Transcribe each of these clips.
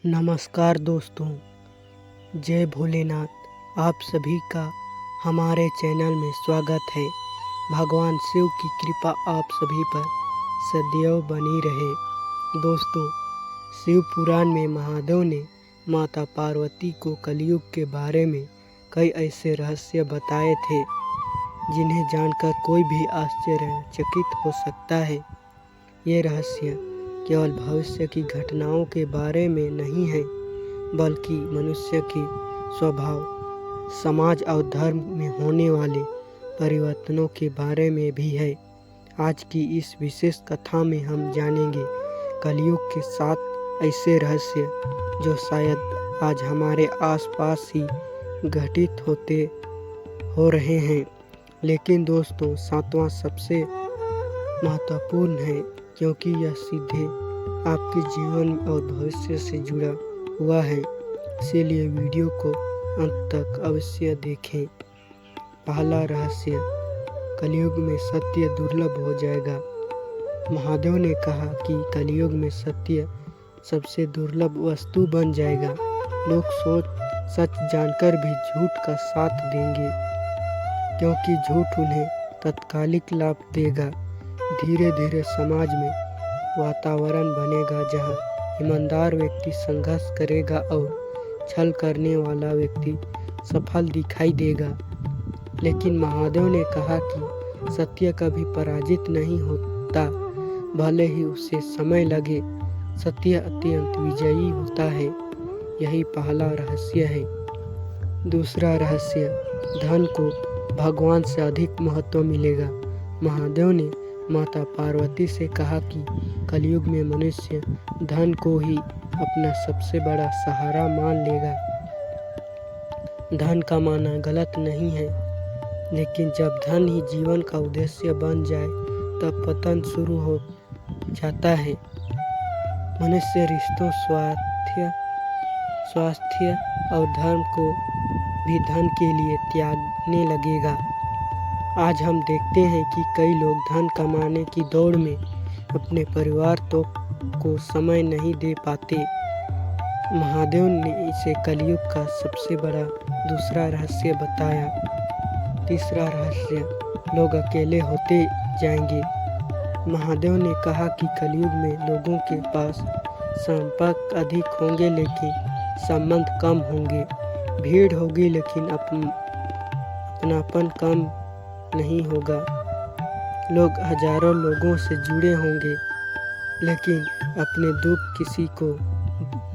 नमस्कार दोस्तों, जय भोलेनाथ। आप सभी का हमारे चैनल में स्वागत है। भगवान शिव की कृपा आप सभी पर सदैव बनी रहे। दोस्तों, शिव पुराण में महादेव ने माता पार्वती को कलयुग के बारे में कई ऐसे रहस्य बताए थे जिन्हें जानकर कोई भी आश्चर्यचकित हो सकता है। ये रहस्य केवल भविष्य की घटनाओं के बारे में नहीं है, बल्कि मनुष्य के स्वभाव, समाज और धर्म में होने वाले परिवर्तनों के बारे में भी है। आज की इस विशेष कथा में हम जानेंगे कलयुग के 7 ऐसे रहस्य जो शायद आज हमारे आसपास ही घटित हो रहे हैं। लेकिन दोस्तों, 7वां सबसे महत्वपूर्ण है, क्योंकि यह सीधे आपके जीवन और भविष्य से जुड़ा हुआ है। इसीलिए वीडियो को अंत तक अवश्य देखें। पहला रहस्य, कलयुग में सत्य दुर्लभ हो जाएगा। महादेव ने कहा कि कलयुग में सत्य सबसे दुर्लभ वस्तु बन जाएगा। लोग सच जानकर भी झूठ का साथ देंगे, क्योंकि झूठ उन्हें तात्कालिक लाभ देगा। धीरे धीरे समाज में वातावरण बनेगा जहां ईमानदार व्यक्ति संघर्ष करेगा और छल करने वाला व्यक्ति सफल दिखाई देगा। लेकिन महादेव ने कहा कि सत्य कभी पराजित नहीं होता, भले ही उसे समय लगे। सत्य अत्यंत विजयी होता है। यही पहला रहस्य है। दूसरा रहस्य, धन को भगवान से अधिक महत्व मिलेगा। महादेव ने माता पार्वती से कहा कि कलयुग में मनुष्य धन को ही अपना सबसे बड़ा सहारा मान लेगा। धन कमाना गलत नहीं है, लेकिन जब धन ही जीवन का उद्देश्य बन जाए तब पतन शुरू हो जाता है। मनुष्य रिश्तों, स्वास्थ्य और धर्म को भी धन के लिए त्यागने लगेगा। आज हम देखते हैं कि कई लोग धन कमाने की दौड़ में अपने परिवार को समय नहीं दे पाते। महादेव ने इसे कलयुग का सबसे बड़ा दूसरा रहस्य बताया। तीसरा रहस्य, लोग अकेले होते जाएंगे। महादेव ने कहा कि कलयुग में लोगों के पास संपर्क अधिक होंगे, लेकिन संबंध कम होंगे। भीड़ होगी, लेकिन अपनापन कम नहीं होगा। लोग हजारों लोगों से जुड़े होंगे, लेकिन अपने दुख किसी को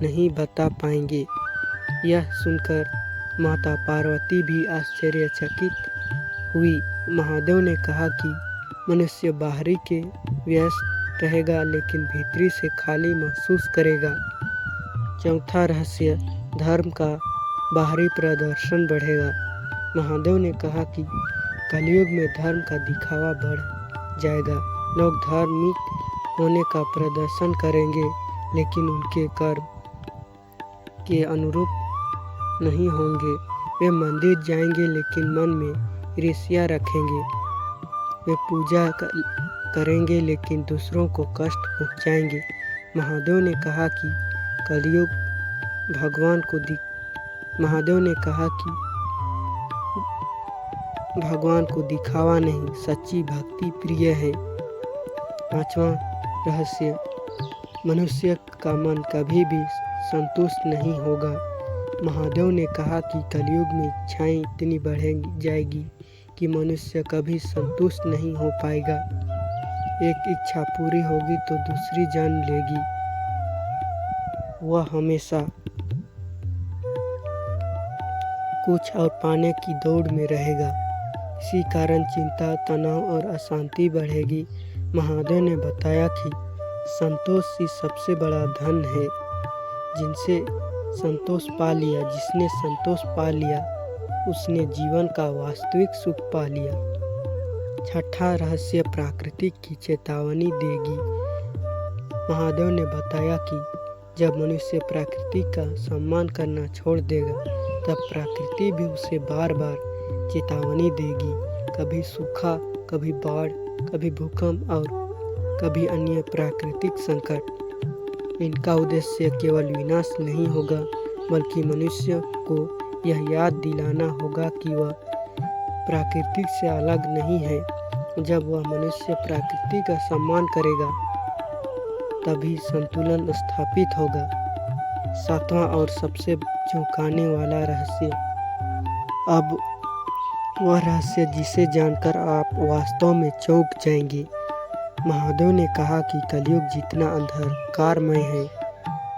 नहीं बता पाएंगे। यह सुनकर माता पार्वती भी आश्चर्यचकित हुई। महादेव ने कहा कि मनुष्य बाहरी के व्यस्त रहेगा, लेकिन भीतरी से खाली महसूस करेगा। चौथा रहस्य, धर्म का बाहरी प्रदर्शन बढ़ेगा। महादेव ने कहा कि कलयुग में धर्म का दिखावा बढ़ जाएगा। लोग धार्मिक होने का प्रदर्शन करेंगे, लेकिन उनके कर्म के अनुरूप नहीं होंगे। वे मंदिर जाएंगे, लेकिन मन में ईर्ष्या रखेंगे। वे पूजा करेंगे, लेकिन दूसरों को कष्ट पहुंचाएंगे। महादेव ने कहा कि भगवान को दिखावा नहीं, सच्ची भक्ति प्रिय है। 5वां रहस्य, मनुष्य का मन कभी भी संतुष्ट नहीं होगा। महादेव ने कहा कि कलयुग में इच्छाएं इतनी बढ़ जाएगी कि मनुष्य कभी संतुष्ट नहीं हो पाएगा। एक इच्छा पूरी होगी तो दूसरी जन्म लेगी। वह हमेशा कुछ और पाने की दौड़ में रहेगा। इसी कारण चिंता, तनाव और अशांति बढ़ेगी। महादेव ने बताया कि संतोष ही सबसे बड़ा धन है। जिसने संतोष पा लिया उसने जीवन का वास्तविक सुख पा लिया। छठा रहस्य, प्रकृति की चेतावनी देगी। महादेव ने बताया कि जब मनुष्य प्रकृति का सम्मान करना छोड़ देगा, तब प्रकृति भी उसे बार बार चेतावनी देगी। कभी सूखा, कभी बाढ़, कभी भूकंप और कभी अन्य प्राकृतिक संकट। इनका उद्देश्य केवल विनाश नहीं होगा, बल्कि मनुष्य को यह याद दिलाना होगा कि वह प्रकृति से अलग नहीं है। जब वह मनुष्य प्रकृति का सम्मान करेगा, तभी संतुलन स्थापित होगा। सातवां और सबसे चौंकाने वाला रहस्य। अब वह रहस्य जिसे जानकर आप वास्तव में चौंक जाएंगे। महादेव ने कहा कि कलयुग जितना अंधकारमय है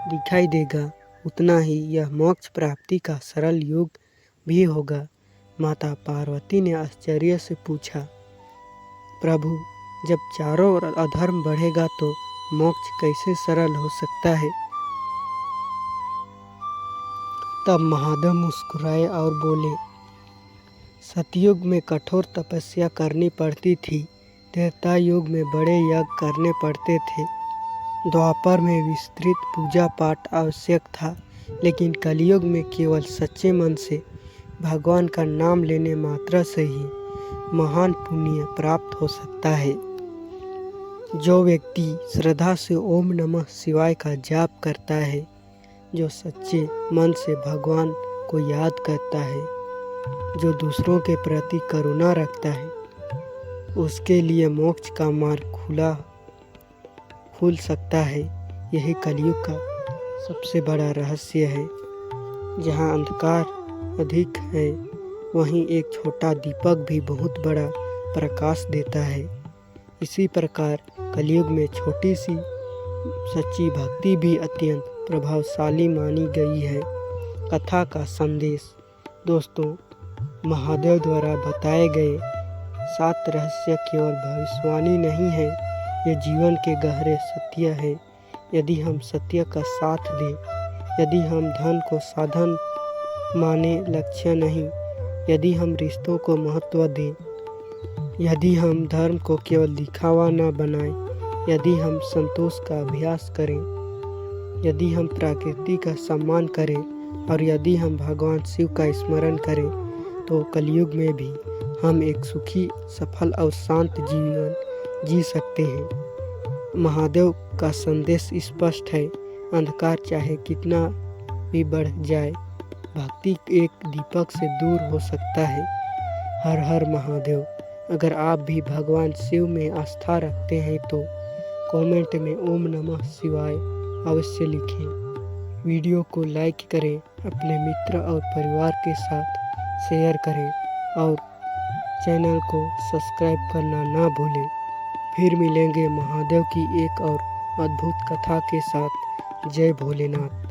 दिखाई देगा, उतना ही यह मोक्ष प्राप्ति का सरल युग भी होगा। माता पार्वती ने आश्चर्य से पूछा, प्रभु, जब चारों ओर अधर्म बढ़ेगा तो मोक्ष कैसे सरल हो सकता है? तब महादेव मुस्कुराए और बोले, सतयुग में कठोर तपस्या करनी पड़ती थी, त्रेता युग में बड़े यज्ञ करने पड़ते थे, द्वापर में विस्तृत पूजा पाठ आवश्यक था, लेकिन कलयुग में केवल सच्चे मन से भगवान का नाम लेने मात्र से ही महान पुण्य प्राप्त हो सकता है। जो व्यक्ति श्रद्धा से ओम नमः शिवाय का जाप करता है, जो सच्चे मन से भगवान को याद करता है, जो दूसरों के प्रति करुणा रखता है, उसके लिए मोक्ष का मार्ग खुल सकता है। यही कलयुग का सबसे बड़ा रहस्य है। जहाँ अंधकार अधिक है, वहीं एक छोटा दीपक भी बहुत बड़ा प्रकाश देता है। इसी प्रकार कलयुग में छोटी सी सच्ची भक्ति भी अत्यंत प्रभावशाली मानी गई है। कथा का संदेश। दोस्तों, महादेव द्वारा बताए गए 7 रहस्य केवल भविष्यवाणी नहीं है, ये जीवन के गहरे सत्य है। यदि हम सत्य का साथ दें, यदि हम धन को साधन माने लक्ष्य नहीं, यदि हम रिश्तों को महत्व दें, यदि हम धर्म को केवल दिखावा न बनाएं, यदि हम संतोष का अभ्यास करें, यदि हम प्रकृति का सम्मान करें और यदि हम भगवान शिव का स्मरण करें, तो कलयुग में भी हम एक सुखी, सफल और शांत जीवन जी सकते हैं। महादेव का संदेश स्पष्ट है, अंधकार चाहे कितना भी बढ़ जाए, भक्ति एक दीपक से दूर हो सकता है। हर हर महादेव। अगर आप भी भगवान शिव में आस्था रखते हैं तो कमेंट में ओम नमः शिवाय अवश्य लिखें। वीडियो को लाइक करें, अपने मित्र और परिवार के साथ शेयर करें और चैनल को सब्सक्राइब करना ना भूलें। फिर मिलेंगे महादेव की एक और अद्भुत कथा के साथ। जय भोलेनाथ।